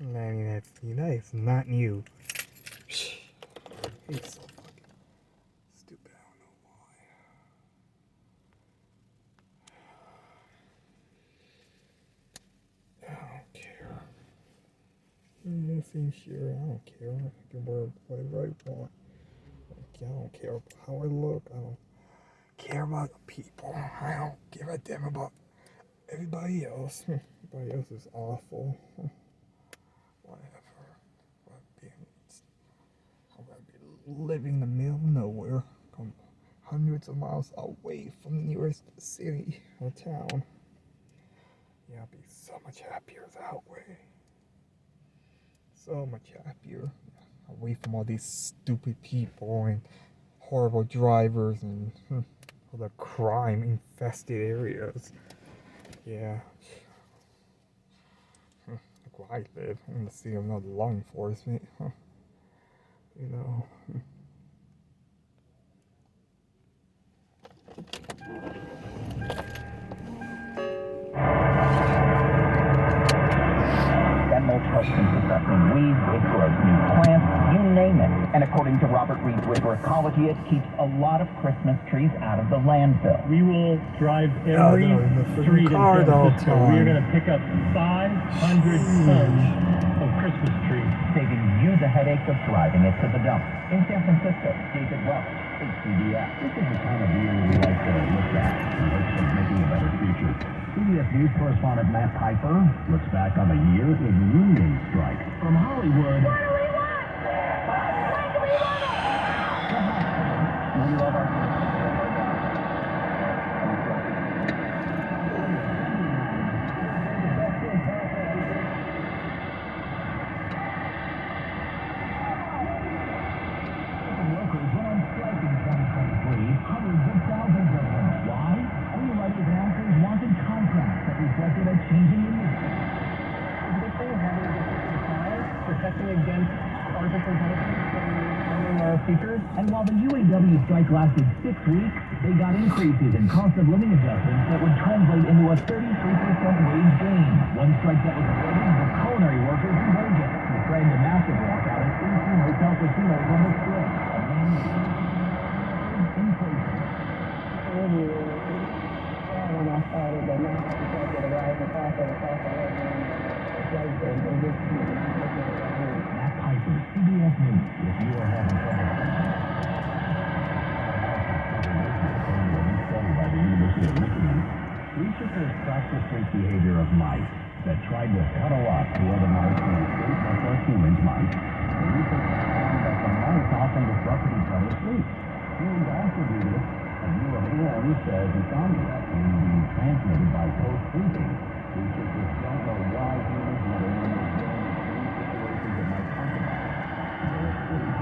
I mean, that's not new. It's so fucking stupid. I don't know why. I don't care. Same here. I don't care. I can wear whatever I want. I don't care how I look. I don't care about the people. I don't give a damn about everybody else. Everybody else is awful. Whatever. I'm gonna be living in the middle of nowhere, hundreds of miles away from the nearest city or town. Yeah, I'd be so much happier that way. So much happier. Away from all these stupid people and horrible drivers and all the crime infested areas. Yeah. Like where I live, I'm gonna see another law enforcement. You know. That mulch helps in suppressing weeds, it grows new plants, you name it. And according to Robert Reed's River Ecology, it keeps a lot of Christmas trees out of the landfill. We will drive every street in San Francisco. We are going to pick up 500 tons of Christmas trees, saving you the headache of driving it to the dump. In San Francisco, David Welch, CBS. This is the time of year we like to look at in hopes of making a better future. CBS News correspondent Matt Piper looks back on the year in union strike. From Hollywood. What do we want? We love our workers went on strike in 2023. Hundreds of thousands of them. Why? Underwriters and actors wanted contracts that reflected a changing industry. protecting against artificial intelligence from our features. And while the UAW strike lasted 6 weeks, they got increases in cost of living adjustments that would translate into a 33% wage gain. One strike that was avoided was culinary workers in Vallejo, who threatened a massive walkout at 18 hotel casinos on the Strip. Matt Piper, CBS News. If you are having trouble study by the University of Michigan, researchers tracked the sleep behavior of mice that tried to cuddle up to other mice in a state like our humans mice. The researchers found that the mice often disrupted each other's sleep. Humans also do this. A view of AIM says insomnia can be transmitted by co-sleeping. Researchers don't know why humans might only make situations that might talk about their sleep.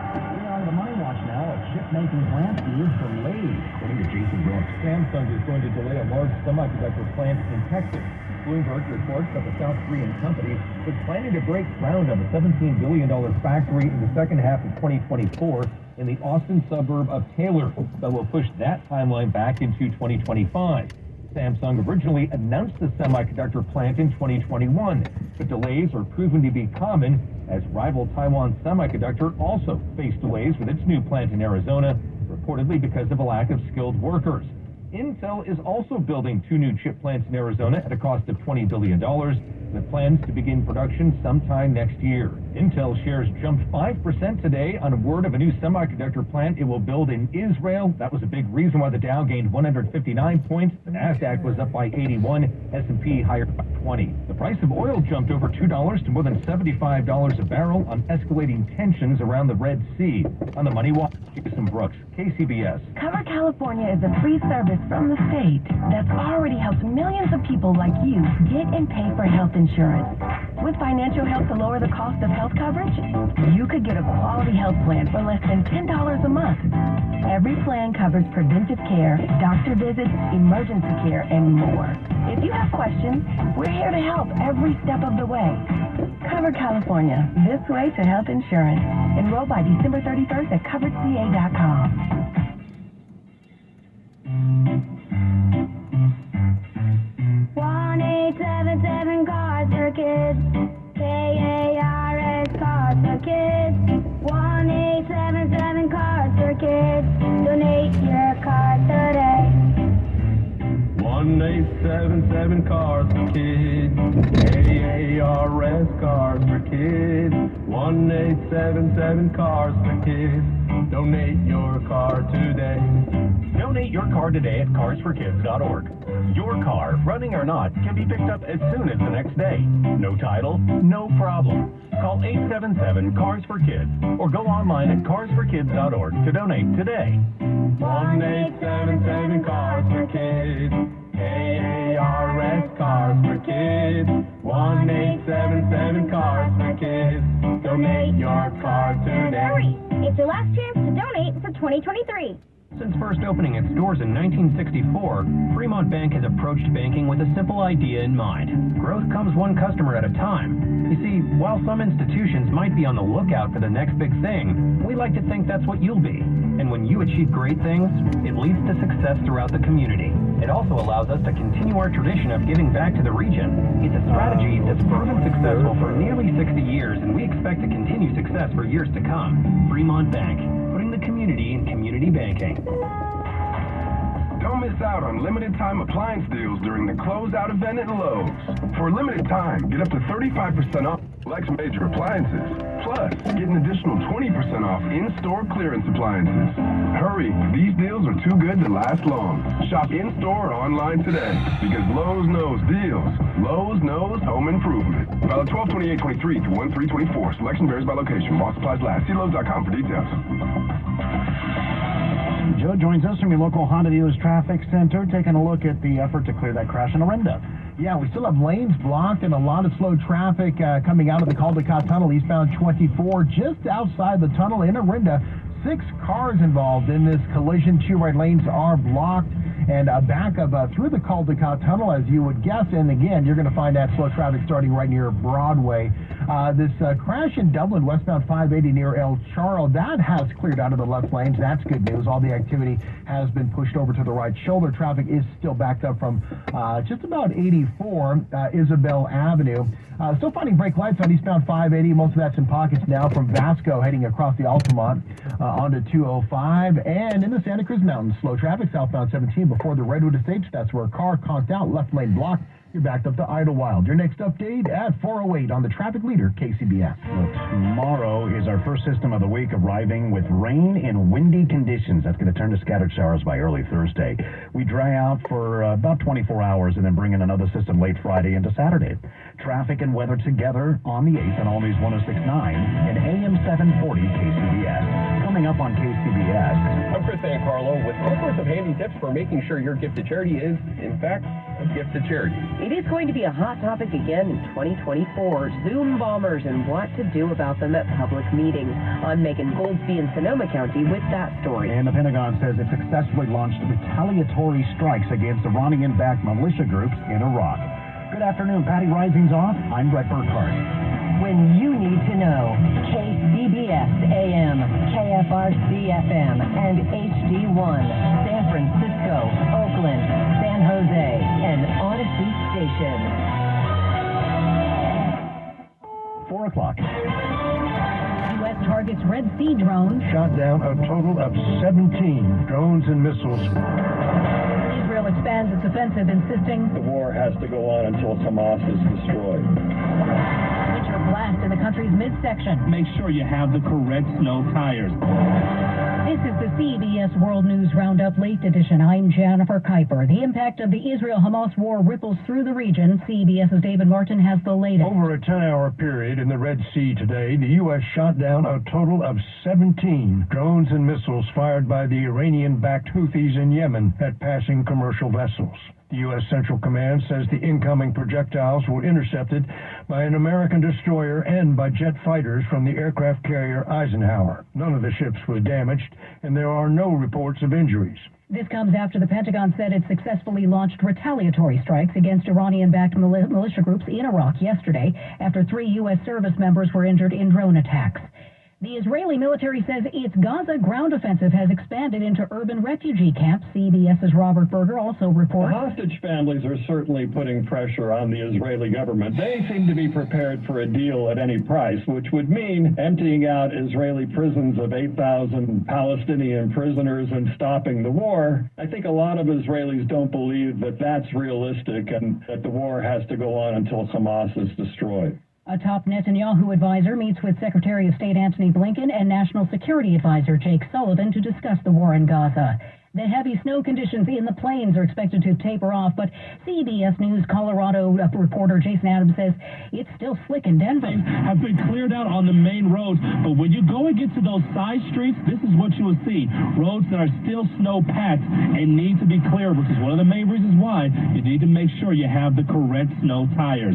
We are the Money Watch now. A chip-making plant is delayed. According to Jason Brooks, Samsung is going to delay a large semiconductor plant in Texas. Bloomberg reports that the South Korean company was planning to break ground on the $17 billion factory in the second half of 2024 in the Austin suburb of Taylor, but will push that timeline back into 2025. Samsung originally announced the semiconductor plant in 2021, but delays are proven to be common as rival Taiwan Semiconductor also faced delays with its new plant in Arizona, reportedly because of a lack of skilled workers. Intel is also building 2 new chip plants in Arizona at a cost of $20 billion, with plans to begin production sometime next year. Intel shares jumped 5% today on word of a new semiconductor plant it will build in Israel. That was a big reason why the Dow gained 159 points. The NASDAQ was up by 81, S&P higher by 20. The price of oil jumped over $2 to more than $75 a barrel on escalating tensions around the Red Sea. On the Money Watch, Jason Brooks, KCBS. Cover California is a free service from the state that's already helped millions of people like you get and pay for health insurance. With financial help to lower the cost of health coverage, you could get a quality health plan for less than $10 a month. Every plan covers preventive care, doctor visits, emergency care, and more. If you have questions, we're here to help every step of the way. Cover California, this way to health insurance. Enroll by December 31st at coveredca.com. 1877 car circuit. Kids. Donate your car today. 1-877 Cars for Kids. KARS Cars for Kids. 1-877 Cars for Kids. Donate your car today. Donate your car today at carsforkids.org. Your car, running or not, can be picked up as soon as the next day. No title? No problem. Call 877-CARS-FOR-KIDS or go online at carsforkids.org to donate today. 1-877 Cars for Kids. KARS Cars for Kids. 1-877 Cars for Kids. Donate your car today. Hurry! It's your last chance to donate for 2023. Since first opening its doors in 1964, Fremont Bank has approached banking with a simple idea in mind. Growth comes one customer at a time. You see, while some institutions might be on the lookout for the next big thing, we like to think that's what you'll be. And when you achieve great things, it leads to success throughout the community. It also allows us to continue our tradition of giving back to the region. It's a strategy that's proven successful for nearly 60 years, and we expect to continue success for years to come. Fremont Bank, putting the community in community banking. Don't miss out on limited time appliance deals during the closeout event at Lowe's. For a limited time, get up to 35% off Lex Major appliances. Plus, get an additional 20% off in-store clearance appliances. Hurry, these deals are too good to last long. Shop in-store or online today, because Lowe's knows deals. Lowe's knows home improvement. Valid 12/28/23 through 1/3/24. Selection varies by location. While supplies last. See Lowe's.com for details. Joe joins us from your local Honda Dealers Traffic Center, taking a look at the effort to clear that crash in Orinda. Yeah, we still have lanes blocked and a lot of slow traffic coming out of the Caldecott Tunnel, eastbound 24, just outside the tunnel in Orinda. 6 cars involved in this collision. 2 right lanes are blocked, and a backup through the Caldecott Tunnel, as you would guess. And again, you're going to find that slow traffic starting right near Broadway. This crash in Dublin, westbound 580 near El Charro, that has cleared out of the left lanes. That's good news. All the activity has been pushed over to the right shoulder. Traffic is still backed up from just about 84 Isabel Avenue. Still finding brake lights on eastbound 580. Most of that's in pockets now from Vasco heading across the Altamont onto 205. And in the Santa Cruz Mountains, slow traffic southbound 17 before the Redwood Estates. That's where a car conked out, left lane blocked. You're backed up to Idlewild. Your next update at 4:08 on the traffic leader, KCBS. Well, tomorrow is our first system of the week, arriving with rain and windy conditions. That's going to turn to scattered showers by early Thursday. We dry out for about 24 hours and then bring in another system late Friday into Saturday. Traffic and weather together on the 8th on All News 106.9 and AM 740 KCBS. Coming up on KCBS. I'm Chris Sancarlo with all sorts of handy tips for making sure your gift to charity is, in fact, a gift to charity. It is going to be a hot topic again in 2024, Zoom bombers and what to do about them at public meetings. I'm Megan Goldsby in Sonoma County with that story. And the Pentagon says it successfully launched retaliatory strikes against Iranian-backed militia groups in Iraq. Good afternoon, Patty Rising's off. I'm Brett Burkhardt. When you need to know, KCBS AM, KFRC FM, and HD1, San Francisco, Oakland, San Jose, and Odyssey Station. 4 o'clock. U.S. targets Red Sea drones. Shot down a total of 17 drones and missiles. Israel expands its offensive, insisting the war has to go on until Hamas is destroyed. Winter blast in the country's midsection. Make sure you have the correct snow tires. This is the CBS World News Roundup Late Edition. I'm Jennifer Kuiper. The impact of the Israel-Hamas war ripples through the region. CBS's David Martin has the latest. Over a 10-hour period in the Red Sea today, the U.S. shot down a total of 17 drones and missiles fired by the Iranian-backed Houthis in Yemen at passing commercial vessels. The U.S. Central Command says the incoming projectiles were intercepted by an American destroyer and by jet fighters from the aircraft carrier Eisenhower. None of the ships was damaged, and there are no reports of injuries. This comes after the Pentagon said it successfully launched retaliatory strikes against Iranian-backed militia groups in Iraq yesterday after 3 U.S. service members were injured in drone attacks. The Israeli military says its Gaza ground offensive has expanded into urban refugee camps. CBS's Robert Berger also reports. The hostage families are certainly putting pressure on the Israeli government. They seem to be prepared for a deal at any price, which would mean emptying out Israeli prisons of 8,000 Palestinian prisoners and stopping the war. I think a lot of Israelis don't believe that that's realistic and that the war has to go on until Hamas is destroyed. A top Netanyahu advisor meets with Secretary of State Antony Blinken and National Security Advisor Jake Sullivan to discuss the war in Gaza. The heavy snow conditions in the plains are expected to taper off, but CBS News Colorado reporter Jason Adams says it's still slick in Denver. Have been cleared out on the main roads, but when you go and get to those side streets, this is what you will see. Roads that are still snow-packed and need to be cleared, which is one of the main reasons why you need to make sure you have the correct snow tires.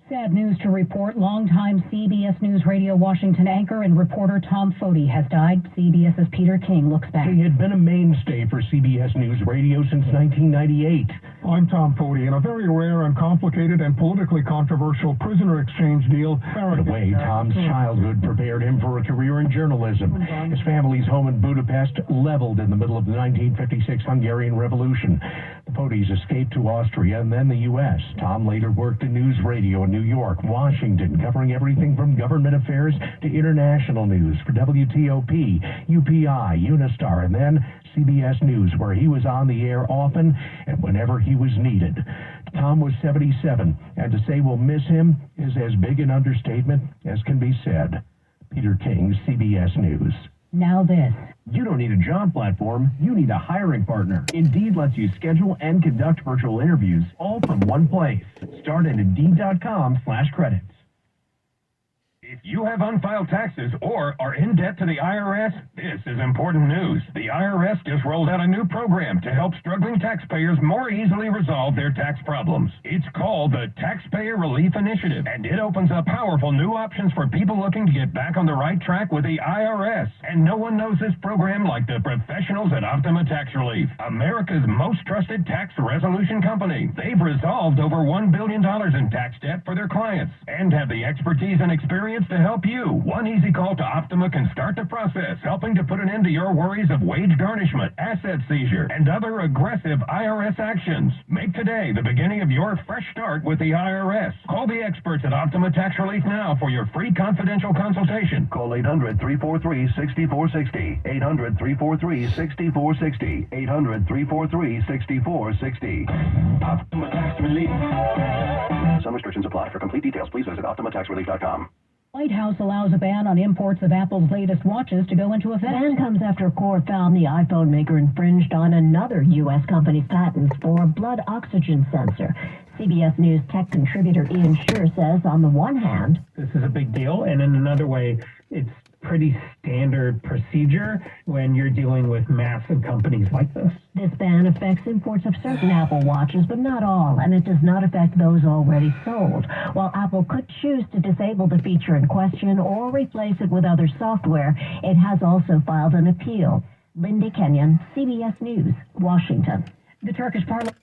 Sad news to report. Longtime CBS News Radio Washington anchor and reporter Tom Foti has died. CBS's Peter King looks back. He had been a mainstay for CBS News Radio since 1998. I'm Tom Foti. In a very rare and complicated and politically controversial prisoner exchange deal. In a way, Tom's childhood prepared him for a career in journalism. His family's home in Budapest leveled in the middle of the 1956 Hungarian Revolution. The Fotis escaped to Austria and then the U.S. Tom later worked in news radio in New York, Washington, covering everything from government affairs to international news for WTOP, UPI, Unistar, and then CBS News, where he was on the air often and whenever he was needed. Tom was 77, and to say we'll miss him is as big an understatement as can be said. Peter King, CBS News. Now this. You don't need a job platform, you need a hiring partner. Indeed lets you schedule and conduct virtual interviews all from one place. Start at Indeed.com/credits. If you have unfiled taxes or are in debt to the IRS, this is important news. The IRS just rolled out a new program to help struggling taxpayers more easily resolve their tax problems. It's called the Taxpayer Relief Initiative, and it opens up powerful new options for people looking to get back on the right track with the IRS. And no one knows this program like the professionals at Optima Tax Relief, America's most trusted tax resolution company. They've resolved over $1 billion in tax debt for their clients and have the expertise and experience to help you. One easy call to Optima can start the process, helping to put an end to your worries of wage garnishment, asset seizure, and other aggressive IRS actions. Make today the beginning of your fresh start with the IRS. Call the experts at Optima Tax Relief now for your free confidential consultation. Call 800-343-6460. 800-343-6460. 800-343-6460. Optima Tax Relief. Some restrictions apply. For complete details, please visit OptimaTaxRelief.com. White House allows a ban on imports of Apple's latest watches to go into effect. The ban comes after a court found the iPhone maker infringed on another U.S. company's patents for a blood oxygen sensor. CBS News tech contributor Ian Scher says, on the one hand, this is a big deal, and in another way, it's pretty standard procedure when you're dealing with massive companies like this. This ban affects imports of certain Apple watches, but not all, and it does not affect those already sold. While Apple could choose to disable the feature in question or replace it with other software, it has also filed an appeal. Lindy Kenyon, CBS News, Washington. The Turkish parliament